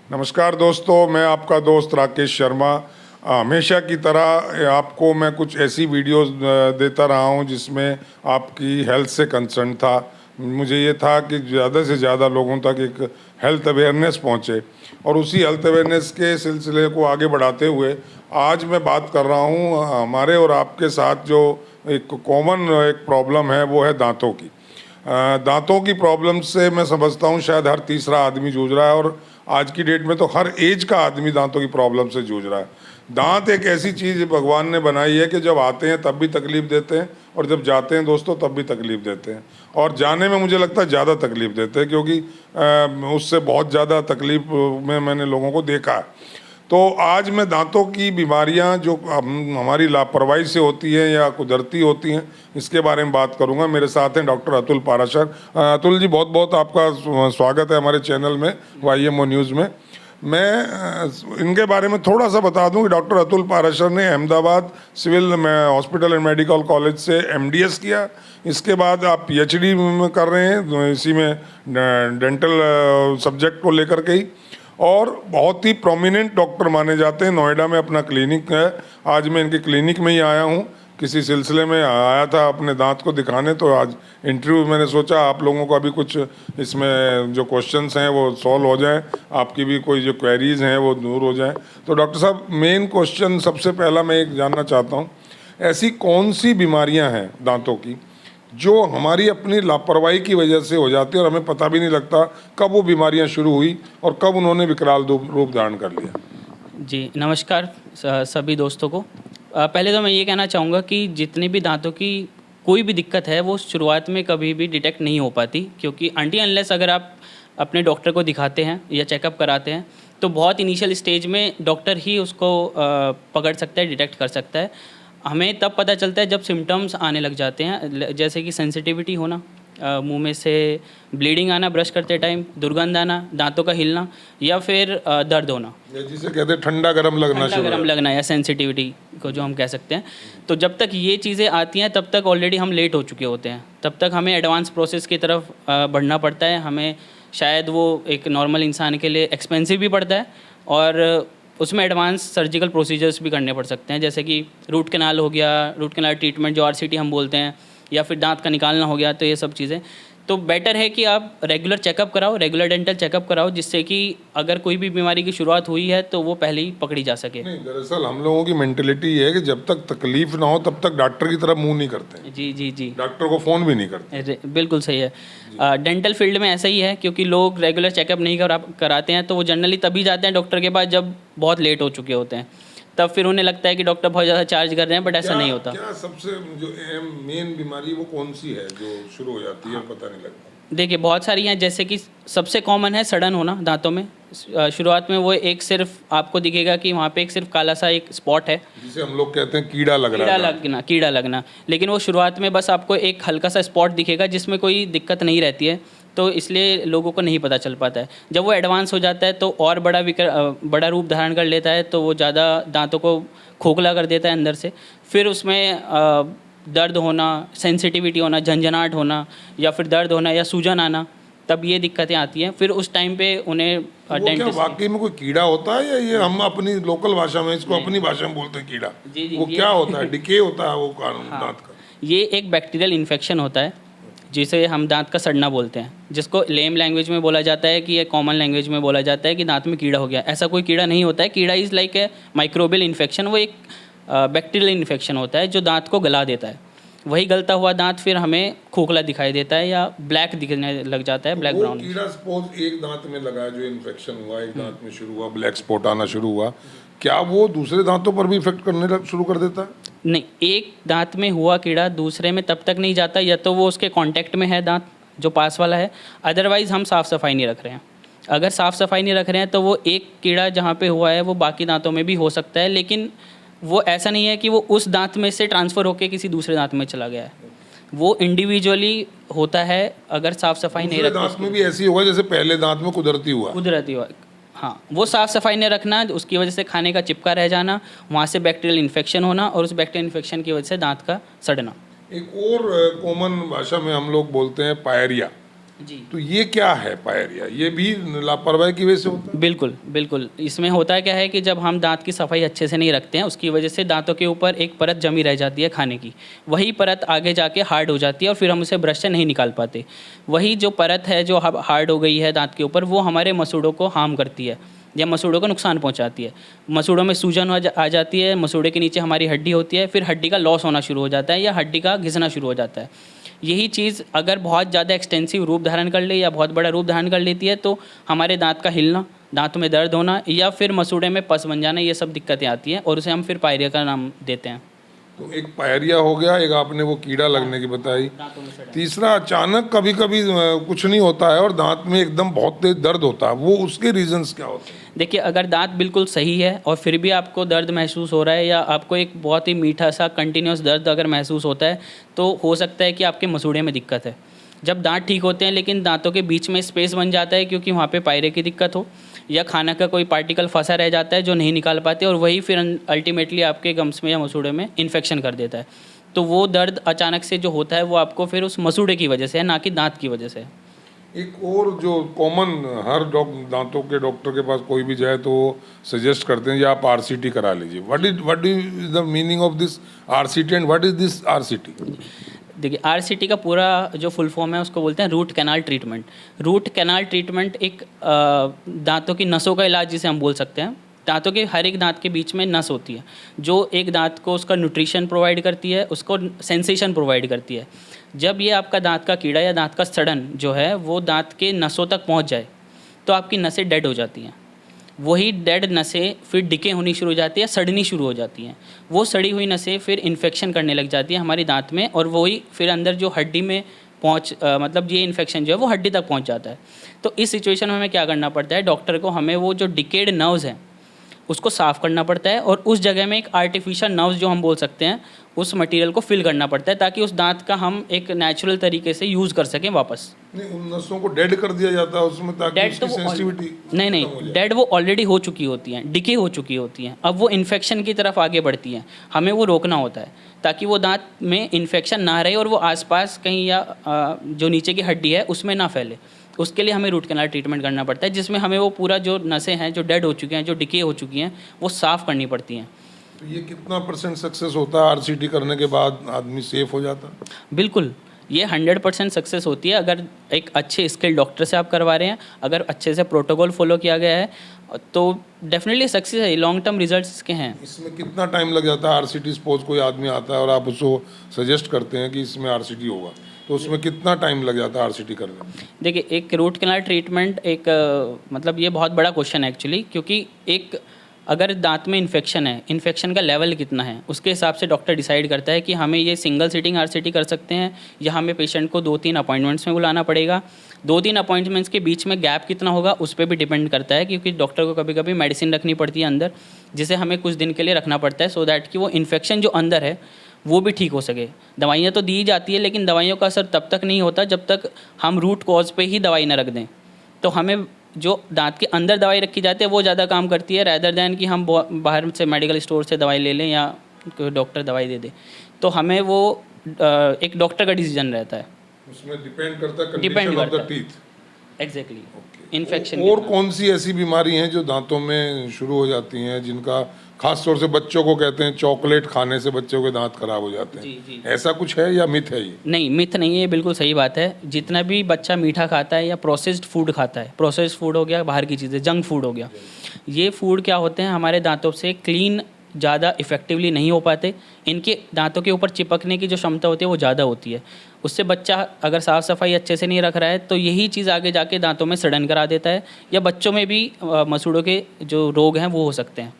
नमस्कार दोस्तों, मैं आपका दोस्त राकेश शर्मा। हमेशा की तरह आपको मैं कुछ ऐसी वीडियोस देता रहा हूं जिसमें आपकी हेल्थ से कंसर्न था। मुझे ये था कि ज़्यादा से ज़्यादा लोगों तक एक हेल्थ अवेयरनेस पहुंचे और उसी हेल्थ अवेयरनेस के सिलसिले को आगे बढ़ाते हुए आज मैं बात कर रहा हूं हमारे और आपके साथ जो एक कॉमन एक प्रॉब्लम है वो है दांतों की। दांतों की प्रॉब्लम से मैं समझता हूँ शायद हर तीसरा आदमी जूझ रहा है और आज की डेट में तो हर एज का आदमी दांतों की प्रॉब्लम से जूझ रहा है। दांत एक ऐसी चीज़ भगवान ने बनाई है कि जब आते हैं तब भी तकलीफ देते हैं और जब जाते हैं दोस्तों तब भी तकलीफ देते हैं, और जाने में मुझे लगता है ज़्यादा तकलीफ देते हैं क्योंकि उससे बहुत ज़्यादा तकलीफ में मैंने लोगों को देखा है। तो आज मैं दांतों की बीमारियां जो हमारी लापरवाही से होती हैं या कुदरती होती हैं इसके बारे में बात करूंगा। मेरे साथ हैं डॉक्टर अतुल पाराशर। अतुल जी, बहुत बहुत आपका स्वागत है हमारे चैनल में YMO न्यूज़ में। मैं इनके बारे में थोड़ा सा बता दूं कि डॉक्टर अतुल पाराशर ने Ahmedabad civil hospital and medical college से MDS किया। इसके बाद आप PhD में कर रहे हैं इसी में डेंटल सब्जेक्ट को लेकर के ही, और बहुत ही प्रोमिनेंट डॉक्टर माने जाते हैं। नोएडा में अपना क्लिनिक है। आज मैं इनके क्लिनिक में ही आया हूँ, किसी सिलसिले में आया था अपने दांत को दिखाने, तो आज इंटरव्यू मैंने सोचा आप लोगों का भी कुछ इसमें जो क्वेश्चंस हैं वो सॉल्व हो जाएं, आपकी भी कोई जो क्वेरीज हैं वो दूर हो जाएं। तो डॉक्टर साहब, मेन क्वेश्चन सबसे पहला मैं एक जानना चाहता हूँ, ऐसी कौन सी बीमारियाँ हैं दांतों की जो हमारी अपनी लापरवाही की वजह से हो जाती है और हमें पता भी नहीं लगता कब वो बीमारियां शुरू हुई और कब उन्होंने विकराल रूप धारण कर लिया? जी नमस्कार सभी दोस्तों को। पहले तो मैं ये कहना चाहूँगा कि जितनी भी दांतों की कोई भी दिक्कत है वो शुरुआत में कभी भी डिटेक्ट नहीं हो पाती, क्योंकि अनटिल अनलेस अगर आप अपने डॉक्टर को दिखाते हैं या चेकअप कराते हैं तो बहुत इनिशियल स्टेज में डॉक्टर ही उसको पकड़ सकता है, डिटेक्ट कर सकता है। हमें तब पता चलता है जब सिम्टम्स आने लग जाते हैं, जैसे कि सेंसिटिविटी होना, मुंह में से ब्लीडिंग आना ब्रश करते टाइम, दुर्गंध आना, दांतों का हिलना, या फिर दर्द होना, जिसे कहते हैं ठंडा गर्म लगना या सेंसिटिविटी को जो हम कह सकते हैं। तो जब तक ये चीज़ें आती हैं तब तक ऑलरेडी हम लेट हो चुके होते हैं। तब तक हमें एडवांस प्रोसेस की तरफ बढ़ना पड़ता है। हमें शायद वो एक नॉर्मल इंसान के लिए एक्सपेंसिव भी पड़ता है और उसमें एडवांस सर्जिकल प्रोसीजर्स भी करने पड़ सकते हैं, जैसे कि रूट कैनाल हो गया, रूट कैनाल ट्रीटमेंट जो RCT हम बोलते हैं, या फिर दांत का निकालना हो गया। तो ये सब चीज़ें तो बेटर है कि आप रेगुलर चेकअप कराओ, रेगुलर डेंटल चेकअप कराओ, जिससे कि अगर कोई भी बीमारी की शुरुआत हुई है तो वो पहले ही पकड़ी जा सके। नहीं, दरअसल हम लोगों की मेंटेलिटी ये है कि जब तक तकलीफ ना हो तब तक डॉक्टर की तरफ मुंह नहीं करते। जी जी जी, डॉक्टर को फ़ोन भी नहीं करते। बिल्कुल सही है। डेंटल फील्ड में ऐसा ही है, क्योंकि लोग रेगुलर चेकअप नहीं कराते हैं, तो वो जनरली तभी जाते हैं डॉक्टर के पास जब बहुत लेट हो चुके होते हैं। तब फिर उन्हें लगता है कि डॉक्टर बहुत ज़्यादा चार्ज कर रहे हैं, बट ऐसा नहीं होता। क्या सबसे जो मेन बीमारी वो कौन सी है जो शुरू हो जाती है पता नहीं लगता? देखिए बहुत सारी हैं, जैसे कि सबसे कॉमन है सड़न होना दांतों में। शुरुआत में वो एक सिर्फ आपको दिखेगा कि वहाँ पे एक सिर्फ काला सा एक स्पॉट है, जिसे हम लोग कहते हैं कीड़ा लगना। लेकिन वो शुरुआत में बस आपको एक हल्का सा स्पॉट दिखेगा जिसमें कोई दिक्कत नहीं रहती है, तो इसलिए लोगों को नहीं पता चल पाता है। जब वो एडवांस हो जाता है तो और बड़ा रूप धारण कर लेता है, तो वो ज़्यादा दांतों को खोखला कर देता है अंदर से। फिर उसमें दर्द होना, सेंसिटिविटी होना, झंझनाहट होना, या फिर दर्द होना या सूजन आना, तब ये दिक्कतें आती हैं। फिर उस टाइम पे उन्हें डेंटिस्ट, वाकई में कोई कीड़ा होता है या ये हम अपनी लोकल भाषा में इसको अपनी भाषा में बोलते हैं कीड़ा? जी वो क्या होता है? डिके होता है वो दांत का? ये एक बैक्टीरियल इन्फेक्शन होता है जिसे हम दांत का सड़ना बोलते हैं, जिसको लेम लैंग्वेज में बोला जाता है कि ये कॉमन लैंग्वेज में बोला जाता है कि दांत में कीड़ा हो गया। ऐसा कोई कीड़ा नहीं होता है। कीड़ा is like a microbial infection. वो एक बैक्टीरियल इन्फेक्शन होता है जो दांत को गला देता है। वही गलता हुआ दांत फिर हमें खोखला दिखाई देता है या ब्लैक दिखने लग जाता है, ब्लैक ब्राउन। कीड़ा सपोज एक दांत में लगा है, जो इन्फेक्शन हुआ एक दांत में शुरू हुआ, ब्लैक स्पॉट आना शुरू हुआ, क्या वो दूसरे दांतों पर भी इफेक्ट करने शुरू कर देता है? नहीं, एक दांत में हुआ कीड़ा दूसरे में तब तक नहीं जाता, या तो वो उसके कांटेक्ट में है दांत जो पास वाला है, अदरवाइज़ हम साफ़ सफाई नहीं रख रहे हैं। अगर साफ़ सफाई नहीं रख रहे हैं तो वो एक कीड़ा जहाँ पे हुआ है वो बाकी दांतों में भी हो सकता है, लेकिन वो ऐसा नहीं है कि वो उस दांत में से ट्रांसफ़र होकर किसी दूसरे दांत में चला गया है। वो इंडिविजुअली होता है अगर साफ़ सफाई नहीं रखते। दांत में भी ऐसी हुआ जैसे पहले दांत में कुदरती हुआ। हाँ, वो साफ़ सफाई नहीं रखना, उसकी वजह से खाने का चिपका रह जाना, वहाँ से बैक्टीरियल इन्फेक्शन होना, और उस बैक्टीरियल इन्फेक्शन की वजह से दांत का सड़ना। एक और कॉमन भाषा में हम लोग बोलते हैं पायरिया। जी तो ये क्या है पायरिया? ये भी लापरवाही की वजह से होता है? बिल्कुल बिल्कुल। इसमें होता क्या है कि जब हम दांत की सफाई अच्छे से नहीं रखते हैं, उसकी वजह से दांतों के ऊपर एक परत जमी रह जाती है खाने की। वही परत आगे जाके हार्ड हो जाती है और फिर हम उसे ब्रश से नहीं निकाल पाते। वही जो परत है जो हार्ड हो गई है दांत के ऊपर, वो हमारे मसूड़ों को हार्म करती है या मसूड़ों को नुकसान पहुंचाती है। मसूड़ों में सूजन आ जाती है, मसूड़े के नीचे हमारी हड्डी होती है, फिर हड्डी का लॉस होना शुरू हो जाता है या हड्डी का घिसना शुरू हो जाता है। यही चीज़ अगर बहुत ज़्यादा एक्सटेंसिव रूप धारण कर ले या बहुत बड़ा रूप धारण कर लेती है तो हमारे दांत का हिलना, दांतों में दर्द होना या फिर मसूड़े में पस बन जाना, ये सब दिक्कतें आती हैं और उसे हम फिर पायरिया का नाम देते हैं। तो एक पायरिया हो गया, एक आपने वो कीड़ा लगने की बताई। दांतों में सड़ा। तीसरा, अचानक कभी कभी कुछ नहीं होता है और दांत में एकदम बहुत तेज दर्द होता है, वो उसके रीजंस क्या होते हैं? देखिए, अगर दांत बिल्कुल सही है और फिर भी आपको दर्द महसूस हो रहा है या आपको एक बहुत ही मीठा सा कंटिन्यूस दर्द अगर महसूस होता है, तो हो सकता है कि आपके मसूड़े में दिक्कत है। जब दांत ठीक होते हैं लेकिन दांतों के बीच में स्पेस बन जाता है क्योंकि वहाँ पे पायरे की दिक्कत हो या खाना का कोई पार्टिकल फंसा रह जाता है जो नहीं निकाल पाते, और वही फिर अल्टीमेटली आपके गम्स में या मसूड़े में इन्फेक्शन कर देता है। तो वो दर्द अचानक से जो होता है वो आपको फिर उस मसूड़े की वजह से है, ना कि दांत की वजह से। एक और जो कॉमन, हर दांतों के डॉक्टर के पास कोई भी जाए तो वो सजेस्ट करते हैं कि आप आरसीटी करा लीजिए। What is the meaning of this RCT and what is this RCT? देखिए, आरसीटी का पूरा जो फुल फॉर्म है उसको बोलते हैं root canal treatment. Root canal treatment एक दांतों की नसों का इलाज जिसे हम बोल सकते हैं। दांतों के हर एक दांत के बीच में नस होती है जो एक दांत को उसका न्यूट्रिशन प्रोवाइड करती है, उसको सेंसेशन प्रोवाइड करती है। जब ये आपका दांत का कीड़ा या दांत का सड़न जो है वो दांत के नसों तक पहुंच जाए तो आपकी नसें डेड हो जाती हैं। वही डेड नसें फिर डिके होनी शुरू हो जाती है, सड़नी शुरू हो जाती हैं। वो सड़ी हुई नसें फिर इन्फेक्शन करने लग जाती है हमारी दांत में, और वही फिर अंदर जो हड्डी में मतलब ये इन्फेक्शन जो है वो हड्डी तक पहुंच जाता है। तो इस सिचुएशन में हमें क्या करना पड़ता है, डॉक्टर को हमें वो जो डिकेड नर्व्स हैं उसको साफ़ करना पड़ता है और उस जगह में एक आर्टिफिशियल नर्व्स जो हम बोल सकते हैं उस मटेरियल को फिल करना पड़ता है ताकि उस दांत का हम एक नेचुरल तरीके से यूज़ कर सकें वापस। नहीं, उन नसों को डेड कर दिया जाता है उसमें ताकि डेड उसकी तो वो सेंसिटिविटी नहीं, डेड वो ऑलरेडी हो चुकी होती हैं, डिके हो चुकी होती हैं। अब वो इन्फेक्शन की तरफ आगे बढ़ती हैं, हमें वो रोकना होता है ताकि वो दांत में इन्फेक्शन ना रहे और वो आसपास कहीं या जो नीचे की हड्डी है उसमें ना फैले। उसके लिए हमें रूट कैनाल ट्रीटमेंट करना पड़ता है जिसमें हमें वो पूरा जो नसें हैं जो डेड हो चुकी हैं, जो डिके हो चुकी हैं, वो साफ़ करनी पड़ती हैं। तो ये कितना % सक्सेस होता है आरसीटी करने के बाद आदमी सेफ हो जाता है? बिल्कुल, ये 100% सक्सेस होती है अगर एक अच्छे स्किल्ड डॉक्टर से आप करवा रहे हैं, अगर अच्छे से प्रोटोकॉल फॉलो किया गया है तो डेफिनेटली सक्सेस है। लॉन्ग टर्म रिजल्ट्स इसके हैं। इसमें कितना टाइम लग जाता है आरसीटी? सपोज कोई आदमी आता है और आप उसको सजेस्ट करते हैं कि इसमें आरसीटी होगा, तो उसमें कितना टाइम लग जाता है आरसीटी करने में? देखिए, एक रूट कैनाल ट्रीटमेंट एक मतलब ये बहुत बड़ा क्वेश्चन है एक्चुअली, क्योंकि एक अगर दांत में इन्फेक्शन है, इन्फेक्शन का लेवल कितना है उसके हिसाब से डॉक्टर डिसाइड करता है कि हमें ये सिंगल सीटिंग आरसीटी कर सकते हैं या हमें पेशेंट को 2-3 अपॉइंटमेंट्स में बुलाना पड़ेगा। 2-3 अपॉइंटमेंट्स के बीच में गैप कितना होगा उस पर भी डिपेंड करता है, क्योंकि डॉक्टर को कभी कभी मेडिसिन रखनी पड़ती है अंदर जिसे हमें कुछ दिन के लिए रखना पड़ता है सो दैट कि वो इन्फेक्शन जो अंदर है वो भी ठीक हो सके। दवाइयाँ तो दी जाती है लेकिन दवाइयों का असर तब तक नहीं होता जब तक हम रूट कॉज पे ही दवाई ना रख दें। तो हमें जो दांत के अंदर दवाई रखी जाती है वो ज़्यादा काम करती है रैदर दैन कि हम बाहर से मेडिकल स्टोर से दवाई ले लें या कोई डॉक्टर दवाई दे दे। तो हमें वो एक डॉक्टर का डिसीजन रहता है, उसमें डिपेंड करता है डिपेंड कंडीशन ऑफ करता द है टीथ। Exactly infection. और कौन सी ऐसी बीमारी हैं जो दांतों में शुरू हो जाती हैं जिनका खास तौर से बच्चों को कहते हैं चॉकलेट खाने से बच्चों के दांत खराब हो जाते हैं? जी। ऐसा कुछ है या मिथ है ये? नहीं, मिथ नहीं है, ये बिल्कुल सही बात है। जितना भी बच्चा मीठा खाता है या प्रोसेस्ड फूड खाता है, प्रोसेस्ड फूड हो गया बाहर की चीज़ें, जंक फूड हो गया, ये फूड क्या होते हैं हमारे दांतों से क्लीन ज़्यादा इफ़ेक्टिवली नहीं हो पाते। इनके दांतों के ऊपर चिपकने की जो क्षमता होती है वो ज़्यादा होती है। उससे बच्चा अगर साफ़ सफाई अच्छे से नहीं रख रहा है तो यही चीज़ आगे जाके दांतों में सड़न करा देता है, या बच्चों में भी मसूड़ों के जो रोग हैं वो हो सकते हैं।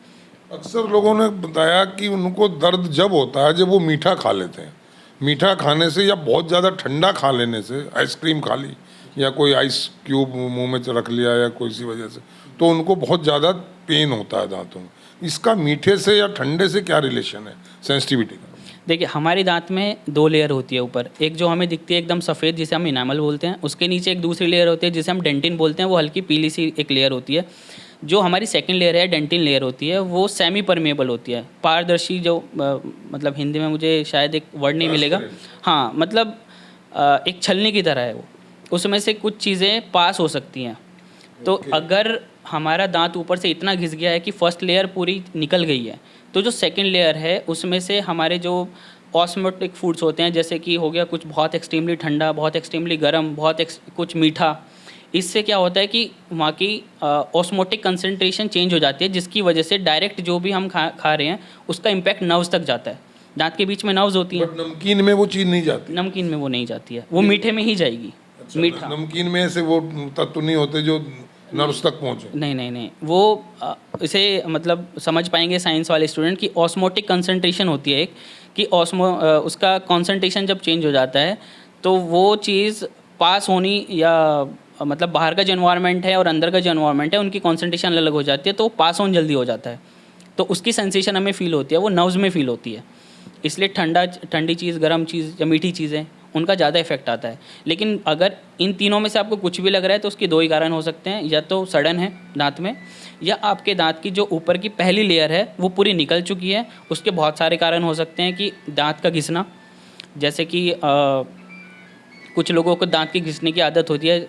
अक्सर लोगों ने बताया कि उनको दर्द जब होता है जब वो मीठा खा लेते हैं। मीठा खाने से या बहुत ज़्यादा ठंडा खा लेने से, आइसक्रीम खा ली या कोई आइस क्यूब मुंह में रख लिया या कोई सी वजह से, तो उनको बहुत ज़्यादा पेन होता है दांतों में। इसका मीठे से या ठंडे से क्या रिलेशन है सेंसिटिविटी का? देखिए, हमारी दांत में 2 लेयर होती है ऊपर। एक जो हमें दिखती है एकदम सफ़ेद जिसे हम इनामल बोलते हैं, उसके नीचे एक दूसरी लेयर होती है जिसे हम डेंटिन बोलते हैं, वो हल्की पीली सी एक लेयर होती है। जो हमारी सेकंड लेयर है, डेंटिन लेयर होती है, वो सेमी परमेबल होती है, पारदर्शी जो मतलब हिंदी में मुझे शायद एक वर्ड नहीं मिलेगा, हाँ मतलब एक छलनी की तरह है वो। उसमें से कुछ चीज़ें पास हो सकती हैं। तो अगर हमारा दांत ऊपर से इतना घिस गया है कि फर्स्ट लेयर पूरी निकल गई है, तो जो सेकंड लेयर है उसमें से हमारे जो ऑस्मोटिक फूड्स होते हैं, जैसे कि हो गया कुछ बहुत एक्सट्रीमली ठंडा, बहुत एक्सट्रीमली गर्म, कुछ मीठा, इससे क्या होता है कि वहाँ की ऑस्मोटिक कंसंट्रेशन चेंज हो जाती है, जिसकी वजह से डायरेक्ट जो भी हम खा रहे हैं उसका इम्पैक्ट नर्व्स तक जाता है। दांत के बीच में नर्व्स होती हैं, बट नमकीन में वो चीज़ नहीं जाती। नमकीन में वो नहीं जाती है, वो मीठे में ही जाएगी। अच्छा, मीठा नमकीन में से वो तत्व नहीं होते जो नर्व्स तक पहुंचे। नहीं नहीं नहीं, वो इसे मतलब समझ पाएंगे साइंस वाले स्टूडेंट की ऑस्मोटिक कंसंट्रेशन होती है एक, कि उसका कंसंट्रेशन जब चेंज हो जाता है तो वो चीज़ पास होनी या मतलब बाहर का जो एनवायरनमेंट है और अंदर का जो एनवायरनमेंट है उनकी कंसंट्रेशन अलग अलग हो जाती है, तो पास ऑन जल्दी हो जाता है, तो उसकी सेंसेशन हमें फील होती है, वो नर्व्स में फील होती है। इसलिए ठंडी चीज़, गर्म चीज़ या मीठी चीज़ें, उनका ज़्यादा इफेक्ट आता है। लेकिन अगर इन तीनों में से आपको कुछ भी लग रहा है तो उसके दो ही कारण हो सकते हैं, या तो सड़न है दांत में, या आपके दांत की जो ऊपर की पहली लेयर है वो पूरी निकल चुकी है। उसके बहुत सारे कारण हो सकते हैं, कि दांत का घिसना, जैसे कि कुछ लोगों को दांत की घिसने की आदत होती है,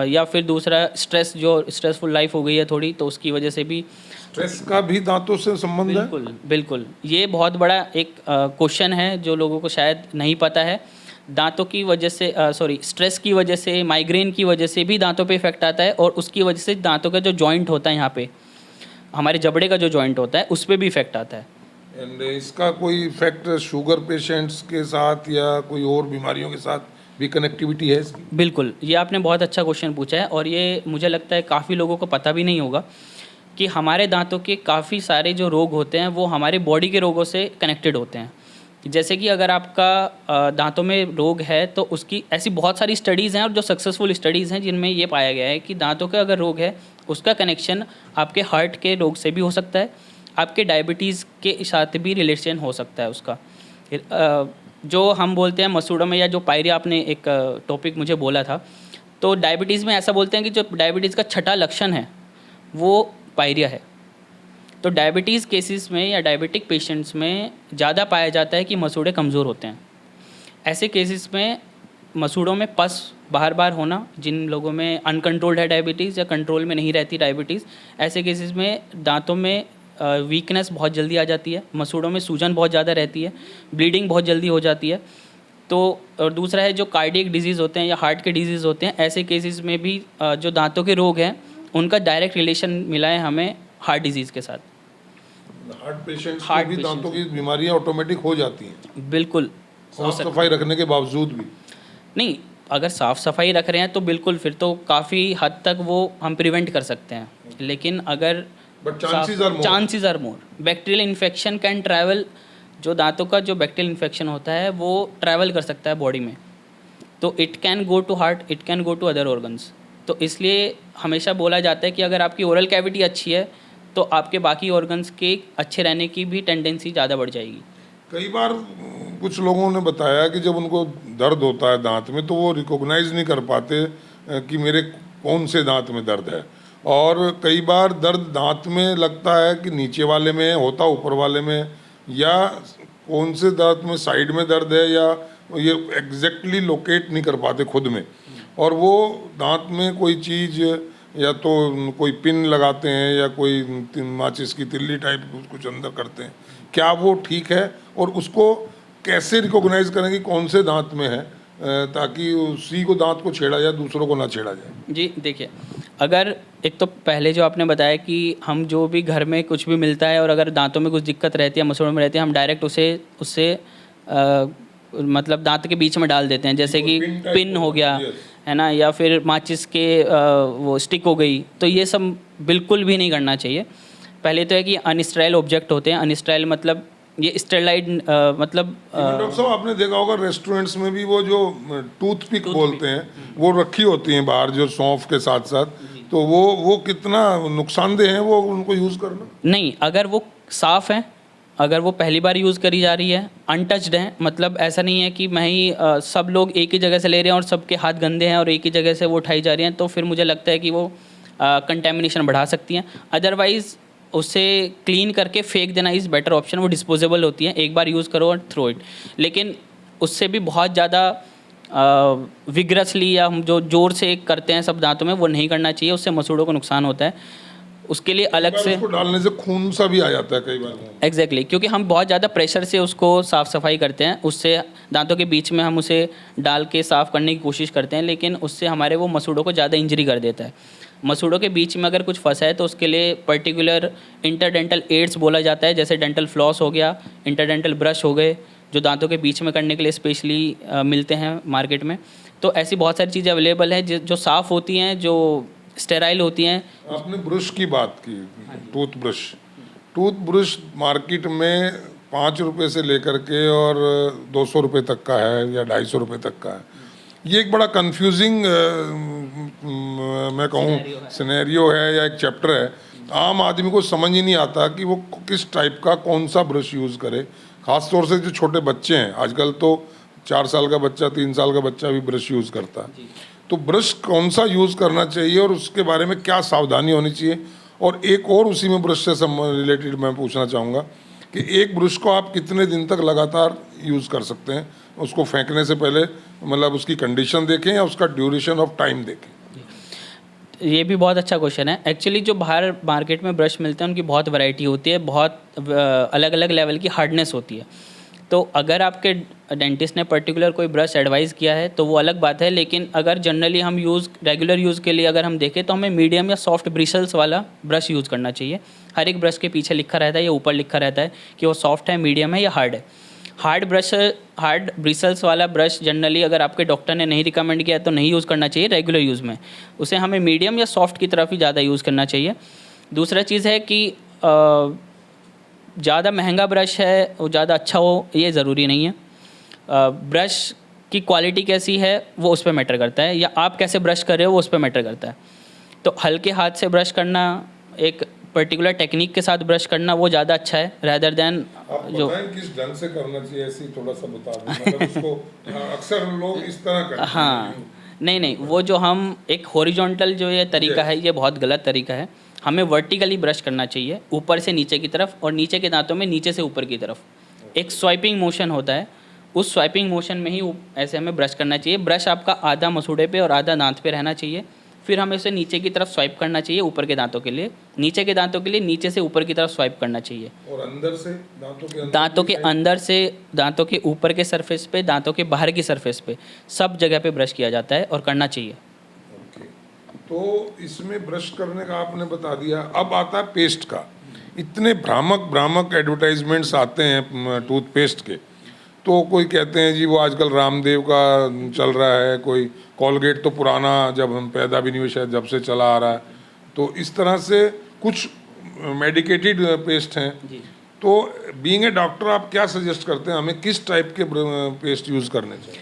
या फिर दूसरा स्ट्रेस, जो स्ट्रेसफुल लाइफ हो गई है थोड़ी, तो उसकी वजह से भी। स्ट्रेस का भी दांतों से संबंध है? बिल्कुल बिल्कुल, ये बहुत बड़ा एक क्वेश्चन है जो लोगों को शायद नहीं पता है। दांतों की वजह से स्ट्रेस की वजह से, माइग्रेन की वजह से भी दांतों पे इफेक्ट आता है, और उसकी वजह से दांतों का जो जॉइंट होता है, यहाँ पे हमारे जबड़े का जो जॉइंट होता है उस पर भी इफेक्ट आता है। एंड इसका कोई इफेक्ट शुगर पेशेंट्स के साथ या कोई और बीमारियों के साथ भी कनेक्टिविटी है इसकी? बिल्कुल, ये आपने बहुत अच्छा क्वेश्चन पूछा है, और ये मुझे लगता है काफ़ी लोगों को पता भी नहीं होगा कि हमारे दांतों के काफ़ी सारे जो रोग होते हैं वो हमारे बॉडी के रोगों से कनेक्टेड होते हैं। जैसे कि अगर आपका दांतों में रोग है तो उसकी ऐसी बहुत सारी स्टडीज़ हैं, और जो सक्सेसफुल स्टडीज़ हैं जिनमें ये पाया गया है कि दांतों का अगर रोग है उसका कनेक्शन आपके हार्ट के रोग से भी हो सकता है, आपके डायबिटीज़ के साथ भी रिलेशन हो सकता है उसका। जो हम बोलते हैं मसूड़ों में, या जो पायरिया, आपने एक टॉपिक मुझे बोला था, तो डायबिटीज़ में ऐसा बोलते हैं कि जो डायबिटीज़ का छठा लक्षण है वो पायरिया है। तो डायबिटीज़ केसेस में या डायबिटिक पेशेंट्स में ज़्यादा पाया जाता है कि मसूड़े कमज़ोर होते हैं। ऐसे केसेस में मसूड़ों में पस बार बार होना, जिन लोगों में अनकंट्रोल्ड है डायबिटीज़ या कंट्रोल में नहीं रहती डायबिटीज़, ऐसे केसेस में दांतों में वीकनेस बहुत जल्दी आ जाती है, मसूड़ों में सूजन बहुत ज़्यादा रहती है, ब्लीडिंग बहुत जल्दी हो जाती है। तो और दूसरा है जो कार्डियक डिजीज़ होते हैं या हार्ट के डिजीज़ होते हैं, ऐसे केसेस में भी जो दांतों के रोग हैं उनका डायरेक्ट रिलेशन मिला है हमें हार्ट डिजीज़ के साथ। हार्ट पेशेंट्स को भी दांतों की बीमारियां ऑटोमेटिक हो जाती हैं, बिल्कुल, साफ सफाई रखने के बावजूद भी? नहीं, अगर साफ़ सफाई रख रहे हैं तो बिल्कुल, फिर तो काफ़ी हद तक वो हम प्रिवेंट कर सकते हैं। लेकिन अगर but chances are more, bacterial infection can travel, जो दांतों का जो बैक्टीरियल इन्फेक्शन होता है वो ट्रैवल कर सकता है बॉडी में, तो it can go to heart, it can go to other organs. तो इसलिए हमेशा बोला जाता है कि अगर आपकी ओरल कैविटी अच्छी है तो आपके बाकी ऑर्गन्स के अच्छे रहने की भी टेंडेंसी ज़्यादा बढ़ जाएगी। कई बार कुछ लोगों ने बताया कि जब उनको दर्द होता है दांत में तो वो रिकॉग्नाइज नहीं कर पाते कि मेरे कौन से दांत में दर्द है, और कई बार दर्द दांत में लगता है कि नीचे वाले में होता, ऊपर वाले में, या कौन से दांत में साइड में दर्द है, या ये एग्जैक्टली लोकेट नहीं कर पाते खुद में, और वो दांत में कोई चीज़ या तो कोई पिन लगाते हैं या कोई माचिस की तिल्ली टाइप कुछ अंदर करते हैं। क्या वो ठीक है, और उसको कैसे रिकॉग्नाइज करें कि कौन से दांत में है, ताकि उसी को दांत को छेड़ा जाए, दूसरों को ना छेड़ा जाए? जी देखिए, अगर एक तो पहले जो आपने बताया कि हम जो भी घर में कुछ भी मिलता है और अगर दांतों में कुछ दिक्कत रहती है, मसूड़ों में रहती है, हम डायरेक्ट उससे मतलब दांत के बीच में डाल देते हैं, जैसे कि पिन हो गया है ना, या फिर माचिस के वो स्टिक हो गई, तो ये सब बिल्कुल भी नहीं करना चाहिए। पहले तो है कि अनस्टेराइल ऑब्जेक्ट होते हैं, अनस्टेराइल मतलब ये स्टेरलाइट मतलब डॉक्टर साहब आपने देखा होगा रेस्टोरेंट्स में भी वो जो टूथपिक बोलते हैं वो रखी होती हैं बाहर, जो सौंफ के साथ साथ, तो वो कितना नुकसानदेह है वो उनको यूज़ करना? नहीं, अगर वो साफ़ है, अगर वो पहली बार यूज़ करी जा रही है, अनटच्ड है, मतलब ऐसा नहीं है कि मैं ही सब लोग एक ही जगह से ले रहे हैं और सबके हाथ गंदे हैं और एक ही जगह से वो उठाई जा रही हैं, तो फिर मुझे लगता है कि वो कंटेमिनेशन बढ़ा सकती हैं। अदरवाइज़ उसे क्लीन करके फेंक देना इज़ बेटर ऑप्शन। वो डिस्पोजेबल होती हैं, एक बार यूज़ करो और थ्रो इट। लेकिन उससे भी बहुत ज़्यादा विग्रसली या हम जो ज़ोर से करते हैं सब दांतों में, वो नहीं करना चाहिए, उससे मसूड़ों को नुकसान होता है। उसके लिए अलग से उसको डालने से खून सा भी आ जाता है कई बार। एग्जैक्टली क्योंकि हम बहुत ज़्यादा प्रेशर से उसको साफ़ सफाई करते हैं, उससे दांतों के बीच में हम उसे डाल के साफ़ करने की कोशिश करते हैं, लेकिन उससे हमारे वो मसूड़ों को ज़्यादा इंजरी कर देता है। मसूड़ों के बीच में अगर कुछ फंसा है तो उसके लिए पर्टिकुलर इंटरडेंटल एड्स बोला जाता है, जैसे डेंटल फ्लॉस हो गया, इंटरडेंटल ब्रश हो गए, जो दांतों के बीच में करने के लिए स्पेशली मिलते हैं मार्केट में। तो ऐसी बहुत सारी चीज़ें अवेलेबल हैं जो साफ़ होती हैं, जो स्टेराइल होती हैं। आपने ब्रश की बात की, टूथ ब्रश मार्केट में 5 रुपए से लेकर के और 200 रुपये तक का है या 250 रुपये तक का है। ये एक बड़ा कंफ्यूजिंग मैं कहूँ सिनेरियो है या एक चैप्टर है। आम आदमी को समझ ही नहीं आता कि वो किस टाइप का कौन सा ब्रश यूज़ करे। ख़ास तौर से जो छोटे बच्चे हैं, आजकल तो 4 साल का बच्चा, 3 साल का बच्चा भी ब्रश यूज़ करता है। तो ब्रश कौन सा यूज़ करना चाहिए और उसके बारे में क्या सावधानी होनी चाहिए। और एक और उसी में ब्रश से रिलेटेड मैं पूछना चाहूँगा कि एक ब्रश को आप कितने दिन तक लगातार यूज़ कर सकते हैं, उसको फेंकने से पहले, मतलब उसकी कंडीशन देखें या उसका ड्यूरेशन ऑफ टाइम देखें। ये भी बहुत अच्छा क्वेश्चन है। एक्चुअली जो बाहर मार्केट में ब्रश मिलते हैं उनकी बहुत वैरायटी होती है, बहुत अलग अलग लेवल की हार्डनेस होती है। तो अगर आपके डेंटिस्ट ने पर्टिकुलर कोई ब्रश एडवाइस किया है तो वो अलग बात है, लेकिन अगर जनरली हम रेगुलर यूज़ के लिए अगर हम देखें तो हमें मीडियम या सॉफ्ट ब्रिसल्स वाला ब्रश यूज़ करना चाहिए। हर एक ब्रश के पीछे लिखा रहता है या ऊपर लिखा रहता है कि वो सॉफ्ट है, मीडियम है या हार्ड है। हार्ड ब्रिसल्स वाला ब्रश जनरली अगर आपके डॉक्टर ने नहीं रिकमेंड किया तो नहीं यूज़ करना चाहिए रेगुलर यूज़ में। उसे हमें मीडियम या सॉफ्ट की तरफ ही ज़्यादा यूज़ करना चाहिए। दूसरा चीज़ है कि ज़्यादा महंगा ब्रश है वो ज़्यादा अच्छा हो ये ज़रूरी नहीं है। ब्रश की क्वालिटी कैसी है वो उस पर मैटर करता है, या आप कैसे ब्रश कर रहे हो वो उस पर मैटर करता है। तो हल्के हाथ से ब्रश करना, एक पर्टिकुलर टेक्निक के साथ ब्रश करना वो ज़्यादा अच्छा है रैदर देन जो किस ढंग से करना चाहिए, ऐसे ही थोड़ा सा बता दें। मतलब उसको अक्सर लोग इस तरह करते हैं। हाँ, नहीं, वो जो हम एक हॉरिजॉन्टल जो ये तरीका है ये बहुत गलत तरीका है। हमें वर्टिकली ब्रश करना चाहिए, ऊपर से नीचे की तरफ और नीचे के दांतों में नीचे से ऊपर की तरफ एक स्वाइपिंग मोशन होता है। उस स्वाइपिंग मोशन में ही ऐसे हमें ब्रश करना चाहिए। ब्रश आपका आधा मसूड़े पे और आधा दांत पे रहना चाहिए, फिर हमें उसे नीचे की तरफ स्वाइप करना चाहिए। ऊपर के दांतों के लिए, नीचे के दांतों के लिए नीचे से ऊपर की तरफ स्वाइप करना चाहिए। और अंदर से दांतों के अंदर से, दांतों के ऊपर के सरफेस पे, दांतों के बाहर की सरफेस पे, सब जगह पे ब्रश किया जाता है और करना चाहिए। तो इसमें ब्रश करने का आपने बता दिया। अब आता है पेस्ट का। इतने भ्रामक एडवर्टाइजमेंट्स आते हैं टूथपेस्ट के। तो कोई कहते हैं जी वो आजकल रामदेव का चल रहा है, कोई कॉलगेट तो पुराना, जब हम पैदा भी नहीं हुए शायद जब से चला आ रहा है। तो इस तरह से कुछ मेडिकेटेड पेस्ट हैं। तो बीइंग ए डॉक्टर आप क्या सजेस्ट करते हैं, हमें किस टाइप के पेस्ट यूज़ करने चाहिए?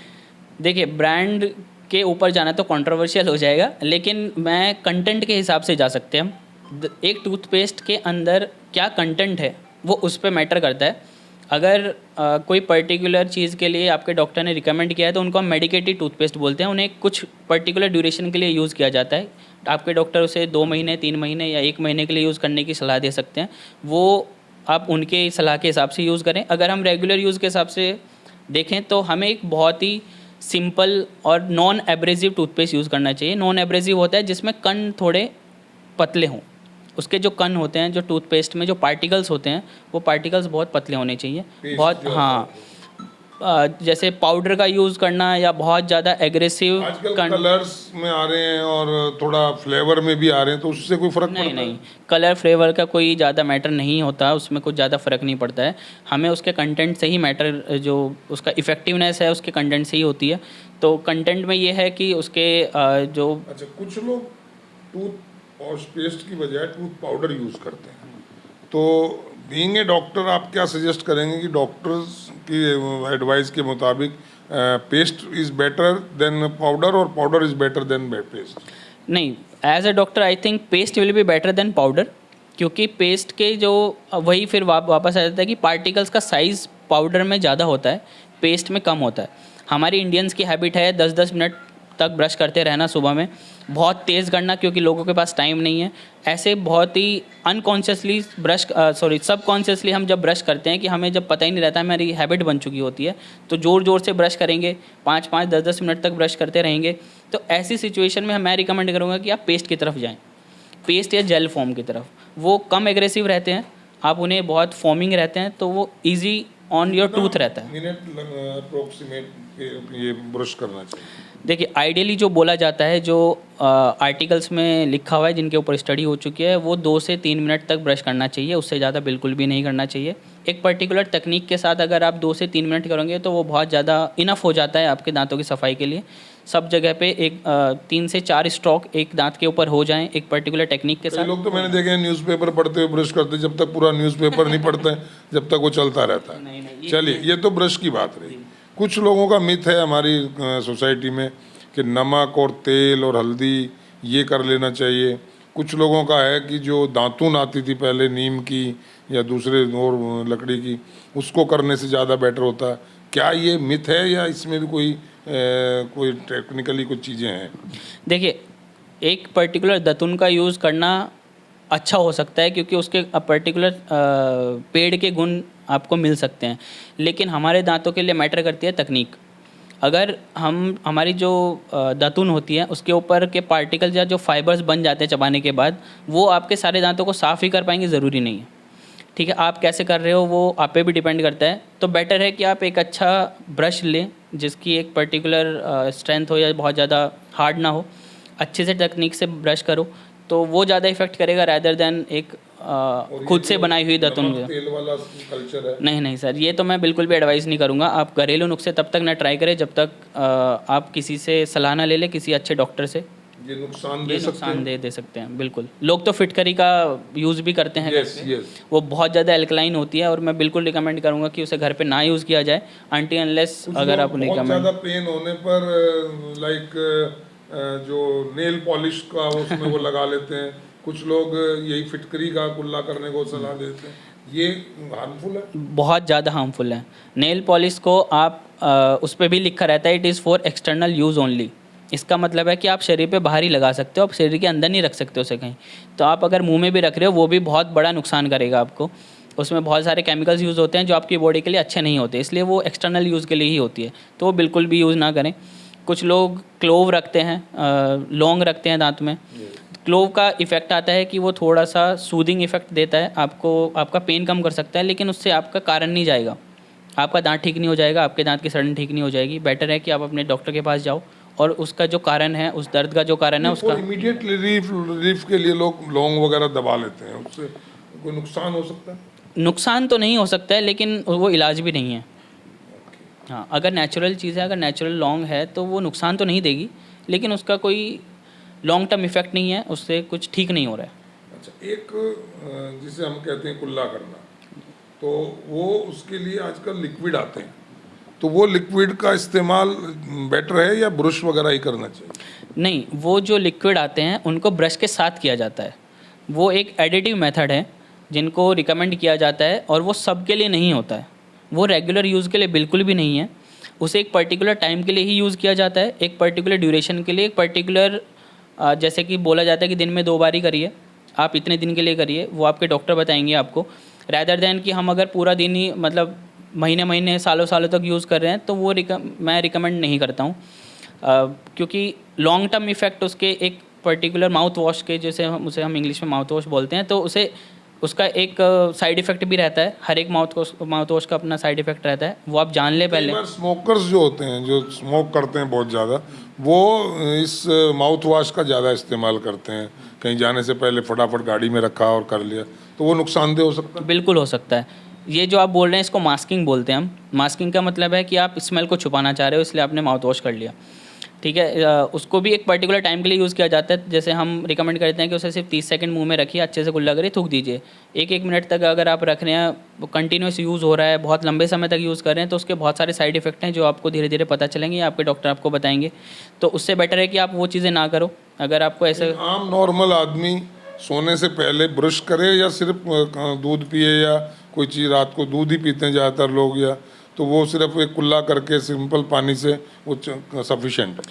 देखिए, ब्रांड के ऊपर जाना तो कंट्रोवर्शियल हो जाएगा, लेकिन मैं कंटेंट के हिसाब से जा सकते हैं हम। एक टूथपेस्ट के अंदर क्या कंटेंट है वो उस पर मैटर करता है। अगर कोई पर्टिकुलर चीज़ के लिए आपके डॉक्टर ने रिकमेंड किया है तो उनको हम मेडिकेटेड टूथपेस्ट बोलते हैं। उन्हें कुछ पर्टिकुलर ड्यूरेशन के लिए यूज़ किया जाता है। आपके डॉक्टर उसे 2 महीने, 3 महीने या 1 महीने के लिए यूज़ करने की सलाह दे सकते हैं। वो आप उनके सलाह के हिसाब से यूज़ करें। अगर हम रेगुलर यूज़ के हिसाब से देखें तो हमें एक बहुत ही सिंपल और नॉन एब्रेसिव टूथपेस्ट यूज़ करना चाहिए। नॉन एब्रेसिव होता है जिसमें कण थोड़े पतले हों। उसके जो कण होते हैं, जो टूथपेस्ट में जो पार्टिकल्स होते हैं, वो पार्टिकल्स बहुत पतले होने चाहिए। बहुत, हाँ, जैसे पाउडर का यूज़ करना या बहुत ज़्यादा एग्रेसिव आजकल कलर्स में आ रहे हैं और थोड़ा फ्लेवर में भी आ रहे हैं, तो उससे कोई फ़र्क पड़ता है? नहीं, कलर फ्लेवर का कोई ज़्यादा मैटर नहीं होता, उसमें कुछ ज़्यादा फ़र्क नहीं पड़ता है। हमें उसके कंटेंट से ही मैटर, जो उसका इफ़ेक्टिवनेस है उसके कंटेंट से ही होती है। तो कंटेंट में ये है कि उसके जो अच्छा, कुछ लोग टूथ और पेस्ट की बजाय टूथ पाउडर यूज़ करते हैं। तो बीइंग ए डॉक्टर आप क्या सजेस्ट करेंगे कि डॉक्टर्स की एडवाइस के मुताबिक paste is better than powder और powder is better than paste? नहीं, as a doctor I think paste will be better than powder, क्योंकि पेस्ट के जो वही फिर वापस आ जाता है कि पार्टिकल्स का साइज़ पाउडर में ज़्यादा होता है, पेस्ट में कम होता है। हमारी इंडियंस की हैबिट है 10-10 मिनट तक ब्रश करते रहना सुबह में, बहुत तेज़ करना क्योंकि लोगों के पास टाइम नहीं है। ऐसे बहुत ही अनकॉन्शियसली सबकॉन्शियसली हम जब ब्रश करते हैं कि हमें जब पता ही नहीं रहता, हमारी हैबिट बन चुकी होती है, तो ज़ोर ज़ोर से ब्रश करेंगे, 5-5 10-10 मिनट तक ब्रश करते रहेंगे। तो ऐसी सिचुएशन में मैं रिकमेंड करूँगा कि आप पेस्ट की तरफ जाएँ, पेस्ट या जेल फॉर्म की तरफ। वो कम एग्रेसिव रहते हैं, आप उन्हें बहुत फॉर्मिंग रहते हैं, तो वो ईजी ऑन योर टूथ रहता है। मिनट अप्रोक्सीमेट ये ब्रश करना चाहिए? देखिए, आइडियली जो बोला जाता है, जो आर्टिकल्स में लिखा हुआ है, जिनके ऊपर स्टडी हो चुकी है, वो 2 से 3 मिनट तक ब्रश करना चाहिए, उससे ज़्यादा बिल्कुल भी नहीं करना चाहिए। एक पर्टिकुलर तकनीक के साथ अगर आप 2 से 3 मिनट करोगे तो वो बहुत ज़्यादा इनफ हो जाता है आपके दांतों की सफाई के लिए। सब जगह पे 3 से 4 स्ट्रोक एक दांत के ऊपर हो जाएं एक पर्टिकुलर टेक्निक के कई साथ। लोग तो मैंने देखे हैं न्यूज़पेपर पढ़ते हुए ब्रश करते, जब तक पूरा न्यूज़पेपर नहीं पढ़ते हैं, जब तक वो चलता रहता है। नहीं, चलिए, ये तो ब्रश की बात रही। कुछ लोगों का मिथ है हमारी सोसाइटी में कि नमक और तेल और हल्दी ये कर लेना चाहिए। कुछ लोगों का है कि जो दातून आती थी पहले नीम की या दूसरे और लकड़ी की, उसको करने से ज़्यादा बेटर होता है। क्या ये मिथ है या इसमें भी कोई टेक्निकली कुछ चीज़ें हैं? देखिए, एक पर्टिकुलर दातून का यूज़ करना अच्छा हो सकता है क्योंकि उसके पर्टिकुलर पेड़ के गुण आपको मिल सकते हैं, लेकिन हमारे दांतों के लिए मैटर करती है तकनीक। अगर हमारी जो दातून होती है उसके ऊपर के पार्टिकल्स या जो फाइबर्स बन जाते हैं चबाने के बाद, वो आपके सारे दांतों को साफ़ ही कर पाएंगे, ज़रूरी नहीं है। ठीक है, आप कैसे कर रहे हो वो आप पे भी डिपेंड करता है। तो बेटर है कि आप एक अच्छा ब्रश लें जिसकी एक पर्टिकुलर स्ट्रेंथ हो या बहुत ज़्यादा हार्ड ना हो, अच्छे से टेक्निक से ब्रश करो, तो वो ज़्यादा इफेक्ट करेगा रैदर देन एक खुद से बनाई हुई दातुन। तेल वाला कल्चर है? नहीं सर, ये तो मैं बिल्कुल भी एडवाइस नहीं करूँगा। आप घरेलू नुस्खे तब तक ना ट्राई करें जब तक आप किसी से सलाह ना ले लें, किसी अच्छे डॉक्टर से। ये नुकसान दे सकते हैं बिल्कुल। लोग तो फिटकरी का यूज़ भी करते हैं। यस। वो बहुत ज़्यादा एल्कलाइन होती है और मैं बिल्कुल रिकमेंड करूँगा कि उसे घर पे ना यूज़ किया जाए अनटिल अनलेस अगर आप बहुत ज़्यादा पेन होने पर लाइक जो नेल पॉलिश का उसमें वो लगा लेते हैं। कुछ लोग यही फिटकरी का कुल्ला करने को सलाह देते हैं। ये हार्मफुल है? बहुत ज़्यादा हार्मफुल है। नेल पॉलिश को आप उस पर भी लिखा रहता है it is for external use only. इसका मतलब है कि आप शरीर पे बाहर ही लगा सकते हो, आप शरीर के अंदर नहीं रख सकते उसे कहीं। तो आप अगर मुंह में भी रख रहे हो वो भी बहुत बड़ा नुकसान करेगा आपको। उसमें बहुत सारे केमिकल्स यूज़ होते हैं जो आपकी बॉडी के लिए अच्छे नहीं होते, इसलिए वो एक्सटर्नल यूज़ के लिए ही होती है, तो वो बिल्कुल भी यूज़ ना करें। कुछ लोग क्लोव रखते हैं, लौंग रखते हैं दांत में। क्लोव का इफ़ेक्ट आता है कि वो थोड़ा सा सूदिंग इफ़ेक्ट देता है आपको, आपका पेन कम कर सकता है, लेकिन उससे आपका कारण नहीं जाएगा, आपका दांत ठीक नहीं हो जाएगा, आपके दांत की सड़न ठीक नहीं हो जाएगी। बेटर है कि आप अपने डॉक्टर के पास जाओ और उसका जो कारण है, उस दर्द का जो कारण है उसका इमीडिएट रिलीफ के लिए लोग लौंग वगैरह दबा लेते हैं, उससे कोई नुकसान हो सकता है? नुकसान तो नहीं हो सकता है, लेकिन वो इलाज भी नहीं है। हाँ, अगर नेचुरल चीज़ है, अगर नेचुरल लौंग है तो वो नुकसान तो नहीं देगी, लेकिन उसका कोई लॉन्ग टर्म इफेक्ट नहीं है, उससे कुछ ठीक नहीं हो रहा है। अच्छा, एक जिसे हम कहते हैं कुल्ला करना, तो वो उसके लिए आजकल लिक्विड आते हैं, तो वो लिक्विड का इस्तेमाल बेटर है या ब्रश वगैरह ही करना चाहिए? नहीं, वो जो लिक्विड आते हैं उनको ब्रश के साथ किया जाता है। वो एक एडिटिव मेथड है जिनको रिकमेंड किया जाता है और वो सब के लिए नहीं होता है, वो रेगुलर यूज़ के लिए बिल्कुल भी नहीं है। उसे एक पर्टिकुलर टाइम के लिए ही यूज़ किया जाता है, एक पर्टिकुलर ड्यूरेशन के लिए, एक पर्टिकुलर जैसे कि बोला जाता है कि दिन में 2 बार ही करिए, आप इतने दिन के लिए करिए, वो आपके डॉक्टर बताएंगे आपको। रैदर दैन कि हम अगर पूरा दिन ही मतलब महीने सालों तक यूज़ कर रहे हैं, तो वो मैं रिकमेंड नहीं करता हूँ, क्योंकि लॉन्ग टर्म इफ़ेक्ट उसके एक पर्टिकुलर माउथ वॉश के, जैसे उसे हम इंग्लिश में माउथ वॉश बोलते हैं, तो उसका एक साइड इफ़ेक्ट भी रहता है। हर एक माउथ वॉश का अपना साइड इफ़ेक्ट रहता है, वो आप जान ले पहले। स्मोकर्स जो होते हैं, जो स्मोक करते हैं बहुत ज़्यादा, वो इस माउथ वॉश का ज़्यादा इस्तेमाल करते हैं, कहीं जाने से पहले फटाफट गाड़ी में रखा और कर लिया, तो वो नुकसानदेह हो सकता है? बिल्कुल हो सकता है। ये जो आप बोल रहे हैं इसको मास्किंग बोलते हैं हम। मास्किंग का मतलब है कि आप स्मेल को छुपाना चाह रहे हो, इसलिए आपने माउथ वॉश कर लिया, ठीक है। उसको भी एक पर्टिकुलर टाइम के लिए यूज़ किया जाता है। जैसे हम रिकमेंड करते हैं कि उसे सिर्फ 30 सेकंड मुंह में रखिए, अच्छे से कुल्ला करिए, थूक दीजिए। 1-1 मिनट तक अगर आप रख रहे हैं, कंटिन्यूस यूज़ हो रहा है, बहुत लंबे समय तक यूज़ कर रहे हैं, तो उसके बहुत सारे साइड इफेक्ट हैं जो आपको धीरे धीरे पता चलेंगे, आपके डॉक्टर आपको बताएंगे। तो उससे बेटर है कि आप वो चीज़ें ना करो। अगर आपको ऐसे आम नॉर्मल आदमी सोने से पहले ब्रश करे या सिर्फ दूध पिए, या कोई चीज़, रात को दूध ही पीते हैं ज़्यादातर लोग, या तो वो सिर्फ एक कुल्ला करके सिंपल पानी से वो सफिशेंट है?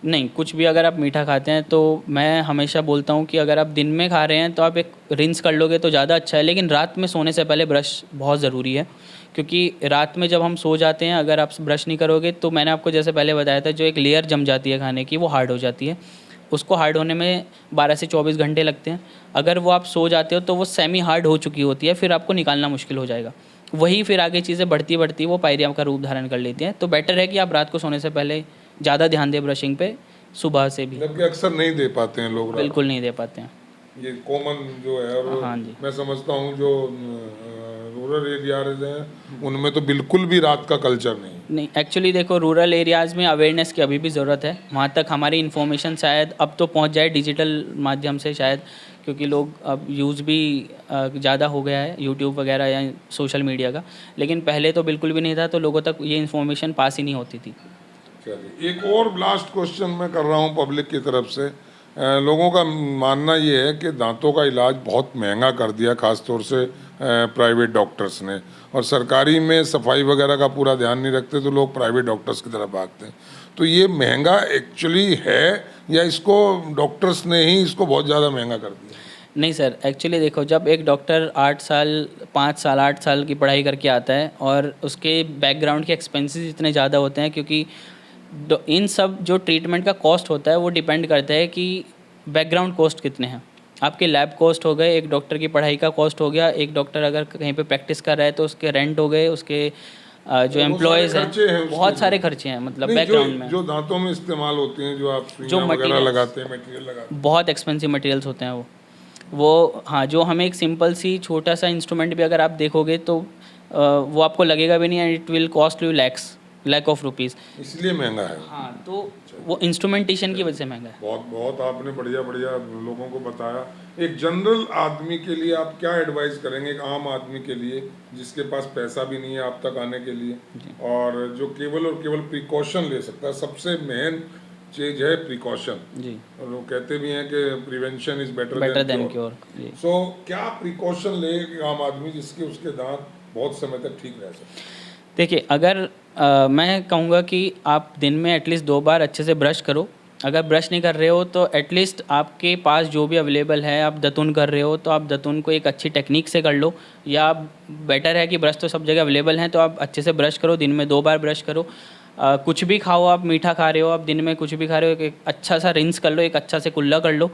नहीं, कुछ भी अगर आप मीठा खाते हैं तो मैं हमेशा बोलता हूँ कि अगर आप दिन में खा रहे हैं तो आप एक रिंस कर लोगे तो ज़्यादा अच्छा है, लेकिन रात में सोने से पहले ब्रश बहुत ज़रूरी है, क्योंकि रात में जब हम सो जाते हैं अगर आप ब्रश नहीं करोगे तो मैंने आपको जैसे पहले बताया था, जो एक लेयर जम जाती है खाने की वो हार्ड हो जाती है, उसको हार्ड होने में 12 से 24 घंटे लगते हैं। अगर वो आप सो जाते हो तो वो सेमी हार्ड हो चुकी होती है, फिर आपको निकालना मुश्किल हो जाएगा। वही फिर आगे चीज़ें बढ़ती बढ़ती वो पायरिया का रूप धारण कर लेती हैं। तो बेटर है कि आप रात को सोने से पहले ज़्यादा ध्यान दें ब्रशिंग पे, सुबह से भी। जबकि अक्सर नहीं दे पाते हैं लोग रात बिल्कुल नहीं दे पाते हैं। ये कॉमन जो है, और हाँ जी। मैं समझता हूँ जो रूरल एरियाज हैं उनमें तो बिल्कुल भी रात का कल्चर नहीं। नहीं, एक्चुअली देखो, रूरल एरियाज़ में अवेयरनेस की अभी भी ज़रूरत है। वहाँ तक हमारी इन्फॉर्मेशन शायद अब तो पहुँच जाए डिजिटल माध्यम से शायद, क्योंकि लोग अब यूज़ भी ज़्यादा हो गया है यूट्यूब वगैरह या सोशल मीडिया का, लेकिन पहले तो बिल्कुल भी नहीं था, तो लोगों तक ये इन्फॉर्मेशन पास ही नहीं होती थी। चलिए, एक और लास्ट क्वेश्चन मैं कर रहा हूँ पब्लिक की तरफ से। लोगों का मानना ये है कि दांतों का इलाज बहुत महंगा कर दिया, खास तौर से प्राइवेट डॉक्टर्स ने, और सरकारी में सफाई वगैरह का पूरा ध्यान नहीं रखते तो लोग प्राइवेट डॉक्टर्स की तरफ भागते हैं। तो ये महंगा एक्चुअली है या इसको डॉक्टर्स ने ही इसको बहुत ज़्यादा महंगा कर दिया? नहीं सर, एक्चुअली देखो, जब एक डॉक्टर 8 साल 5 साल 8 साल की पढ़ाई करके आता है और उसके बैकग्राउंड के एक्सपेंसेस इतने ज़्यादा होते हैं, क्योंकि इन सब जो ट्रीटमेंट का कॉस्ट होता है वो डिपेंड करता है कि बैकग्राउंड कॉस्ट कितने हैं। आपके लैब कॉस्ट हो गए, एक डॉक्टर की पढ़ाई का कॉस्ट हो गया, एक डॉक्टर अगर कहीं पे प्रैक्टिस कर रहा है तो उसके रेंट हो गए, उसके जो एम्प्लॉयज़ हैं, बहुत सारे खर्चे हैं, मतलब बैकग्राउंड में जो दांतों में इस्तेमाल होते हैं, जो आप जो सुइयां वगैरह मटेरियल लगाते हैं, मटेरियल लगाते हैं, बहुत एक्सपेंसिव मटेरियल्स होते हैं वो हाँ, जो हमें एक सिंपल सी छोटा सा इंस्ट्रूमेंट भी अगर आप देखोगे तो वो आपको लगेगा भी नहीं, and it will cost you lakh of rupees. इसलिए महंगा है। हाँ, तो वो इंस्ट्रूमेंटेशन की वजह से महंगा है। बहुत बहुत आपने बढ़िया बढ़िया लोगों को बताया। एक जनरल आदमी के लिए आप क्या एडवाइस करेंगे, एक आम आदमी के लिए जिसके पास पैसा भी नहीं है आप तक आने के लिए, और जो केवल और केवल प्रिकॉशन ले सकता है? सबसे मेन चीज है प्रिकॉशन जी, और वो कहते भी हैं कि prevention is better than cure. जी, सो क्या प्रिकॉशन ले एक आम आदमी जिसके उसके दांत बहुत समय तक ठीक रह सके? देखिए, अगर मैं कहूँगा कि आप दिन में एटलीस्ट 2 बार अच्छे से ब्रश करो। अगर ब्रश नहीं कर रहे हो तो एटलीस्ट आपके पास जो भी अवेलेबल है, आप दातुन कर रहे हो तो आप दातुन को एक अच्छी टेक्निक से कर लो, या बेटर है कि ब्रश तो सब जगह अवेलेबल हैं तो आप अच्छे से ब्रश करो, दिन में 2 बार ब्रश करो। कुछ भी खाओ, आप मीठा खा रहे हो, आप दिन में कुछ भी खा रहे हो, एक अच्छा सा रिंस कर लो, एक अच्छा से कुल्ला कर लो,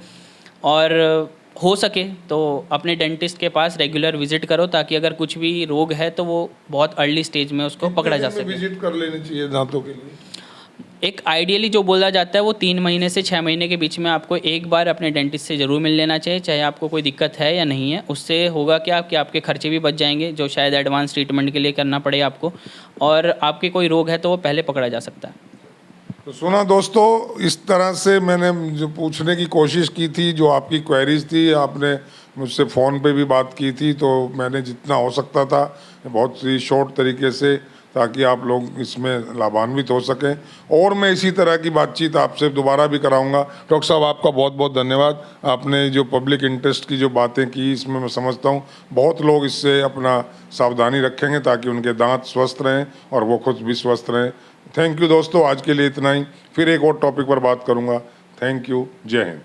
और हो सके तो अपने डेंटिस्ट के पास रेगुलर विजिट करो, ताकि अगर कुछ भी रोग है तो वो बहुत अर्ली स्टेज में उसको पकड़ा जा सके। विजिट कर लेनी चाहिए दांतों के लिए? एक आइडियली जो बोला जाता है वो 3 महीने से 6 महीने के बीच में आपको एक बार अपने डेंटिस्ट से ज़रूर मिल लेना चाहिए, चाहे आपको कोई दिक्कत है या नहीं है। उससे होगा क्या कि आपके खर्चे भी बच जाएंगे, जो शायद एडवांस ट्रीटमेंट के लिए करना पड़े आपको, और आपके कोई रोग है तो वो पहले पकड़ा जा सकता है। तो सुना दोस्तों, इस तरह से मैंने जो पूछने की कोशिश की थी, जो आपकी क्वेरीज थी, आपने मुझसे फ़ोन पे भी बात की थी, तो मैंने जितना हो सकता था बहुत ही शॉर्ट तरीके से, ताकि आप लोग इसमें लाभान्वित हो सकें, और मैं इसी तरह की बातचीत आपसे दोबारा भी कराऊंगा। डॉक्टर साहब, आपका बहुत बहुत धन्यवाद। आपने जो पब्लिक इंटरेस्ट की जो बातें की, इसमें मैं समझता हूँ बहुत लोग इससे अपना सावधानी रखेंगे ताकि उनके दांत स्वस्थ रहें और वो खुद भी स्वस्थ रहें। थैंक यू दोस्तों, आज के लिए इतना ही। फिर एक और टॉपिक पर बात करूँगा। Thank you. जय हिंद।